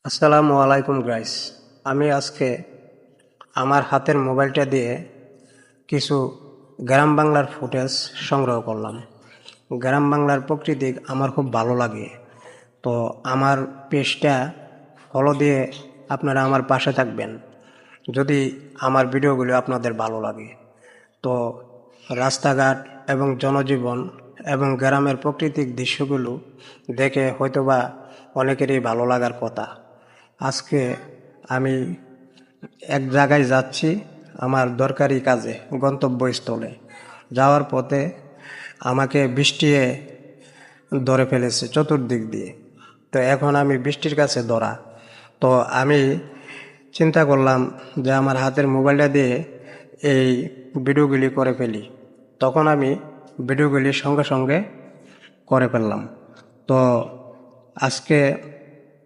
আসসালামু আলাইকুম গাইস। আমি আজকে আমার হাতের মোবাইলটা দিয়ে কিছু গ্রাম বাংলার ফুটেজ সংগ্রহ করলাম। গ্রাম বাংলার প্রকৃতি আমার খুব ভালো লাগে। তো আমার পেজটা ফলো দিয়ে আপনারা আমার পাশে থাকবেন যদি আমার ভিডিওগুলো আপনাদের ভালো লাগে। তো রাস্তাঘাট এবং জনজীবন এবং গ্রামের প্রাকৃতিক দৃশ্যগুলো দেখে হয়তোবা অনেকেরই ভালো লাগার কথা। আজকে আমি এক জায়গায় যাচ্ছি আমার দরকারি কাজে, গন্তব্যস্থলে যাওয়ার পথে আমাকে বৃষ্টি ধরে ফেলেছে চতুর্দিক দিয়ে। তো এখন আমি বৃষ্টির কাছে ধরা। তো আমি চিন্তা করলাম যে আমার হাতের মোবাইলটা দিয়ে এই ভিডিওগুলি করে ফেলি। তখন আমি ভিডিওগুলি সঙ্গে সঙ্গে করে ফেললাম। তো আজকে